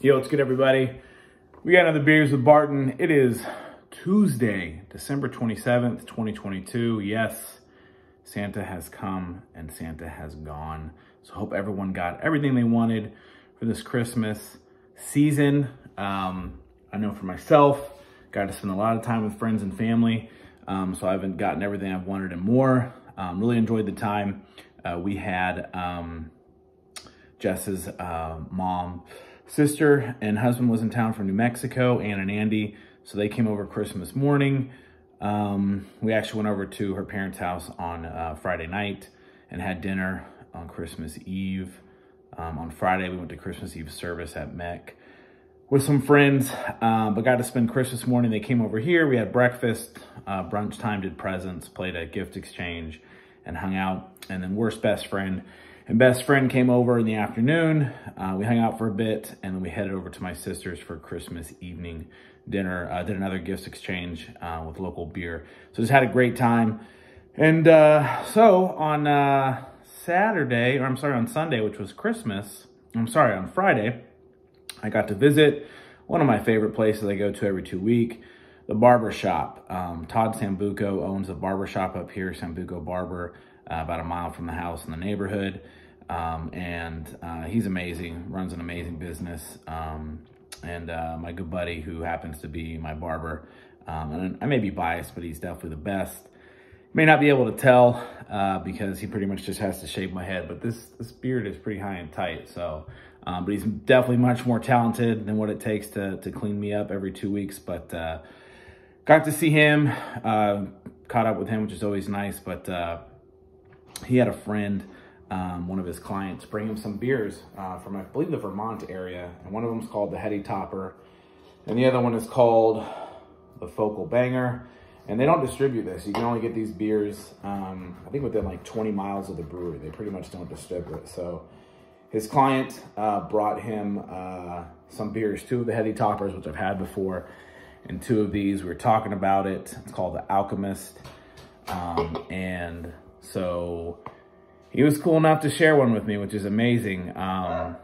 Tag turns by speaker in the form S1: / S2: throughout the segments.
S1: Yo, what's good, everybody? We got another Beers with Barton. It is Tuesday, December 27th, 2022. Yes, Santa has come and Santa has gone. So hope everyone got everything they wanted for this Christmas season. I know for myself, got to spend a lot of time with friends and family. So I haven't gotten everything I've wanted and more. Really enjoyed the time. We had Jess's mom, sister, and husband was in town from New Mexico, Ann and Andy. So they came over Christmas morning. We actually went over to her parents' house on Friday night and had dinner on Christmas Eve. On Friday, we went to Christmas Eve service at Mech with some friends, but got to spend Christmas morning. They came over here. We had breakfast, brunch time, did presents, played a gift exchange, and hung out. And then worst best friend and best friend came over in the afternoon. We hung out for a bit, and then we headed over to my sister's for Christmas evening dinner. Did another gifts exchange with local beer. So just had a great time. And so on Saturday, or I'm sorry, on Sunday, which was Christmas, on Friday, I got to visit one of my favorite places I go to every 2 weeks, the barber shop. Todd Sambuco owns a barber shop up here, Sambuco Barber, about a mile from the house in the neighborhood. He's amazing, runs an amazing business. My good buddy, who happens to be my barber, and I may be biased, but he's definitely the best. May not be able to tell because he pretty much just has to shave my head, but this beard is pretty high and tight. So, but he's definitely much more talented than what it takes to clean me up every 2 weeks. But got to see him, caught up with him, which is always nice. But he had a friend, one of his clients, bring him some beers from, I believe, the Vermont area. And one of them is called the Heady Topper, and the other one is called the Focal Banger. And they don't distribute this. You can only get these beers, I think, within like 20 miles of the brewery. They pretty much don't distribute it. So his client brought him some beers, 2 of the Heady Toppers, which I've had before, and 2 of these. We were talking about it. It's called the Alchemist. And so he was cool enough to share one with me, which is amazing.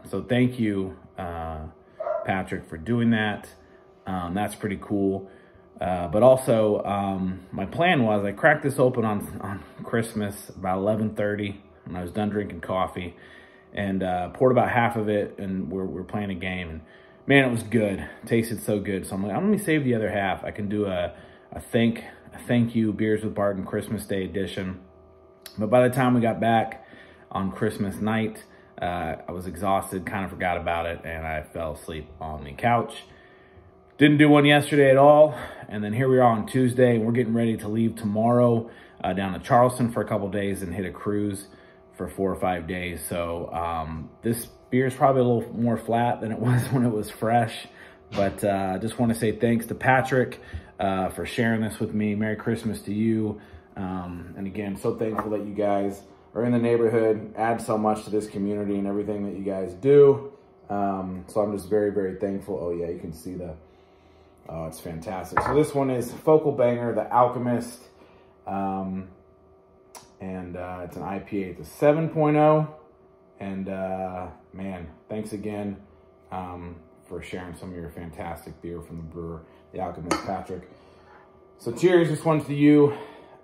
S1: So thank you, Patrick, for doing that. That's pretty cool. But also, my plan was I cracked this open on Christmas about 11:30 when I was done drinking coffee, and poured about half of it, and we're playing a game. And man, it was good. It tasted so good. So I'm like, I'm gonna save the other half. I can do a thank you Beers with Barton Christmas Day edition. But by the time we got back on Christmas night, I was exhausted, kind of forgot about it, and I fell asleep on the couch. Didn't do one yesterday at all. And then here we are on Tuesday, and we're getting ready to leave tomorrow down to Charleston for a couple days and hit a cruise for 4 or 5 days. So this beer is probably a little more flat than it was when it was fresh. But I just want to say thanks to Patrick for sharing this with me. Merry Christmas to you. And again, so thankful that you guys are in the neighborhood, add so much to this community and everything that you guys do. So I'm just very, very thankful. Oh yeah, you can see the... Oh, it's fantastic. So this one is Focal Banger, the Alchemist. It's an IPA. It's a 7.0. And man, thanks again for sharing some of your fantastic beer from the brewer, the Alchemist, Patrick. So cheers, this one's to you.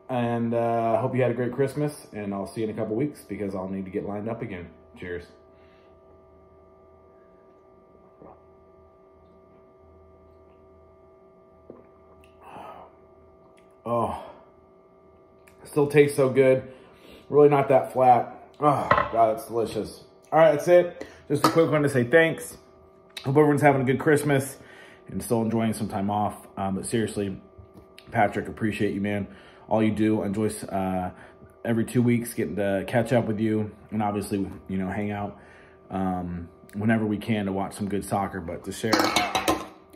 S1: And I hope you had a great Christmas. And I'll see you in a couple weeks because I'll need to get lined up again. Cheers. Oh, still tastes so good. Really not that flat. Oh, God, it's delicious. All right, that's it. Just a quick one to say thanks. Hope everyone's having a good Christmas and still enjoying some time off. But seriously, Patrick, appreciate you, man. All you do. Enjoy every 2 weeks getting to catch up with you. And obviously, you know, hang out whenever we can to watch some good soccer. But to share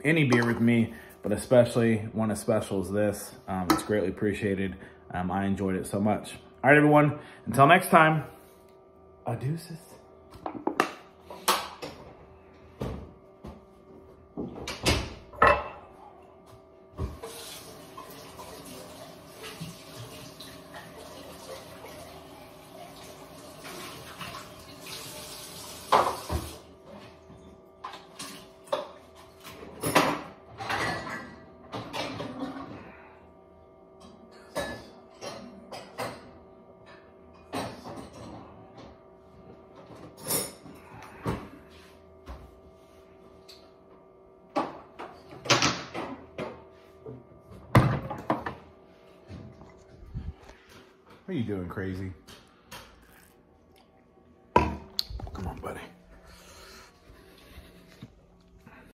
S1: any beer with me, but especially one as special as this. It's greatly appreciated. I enjoyed it so much. All right, everyone. Until next time, adeuces. What are you doing, crazy?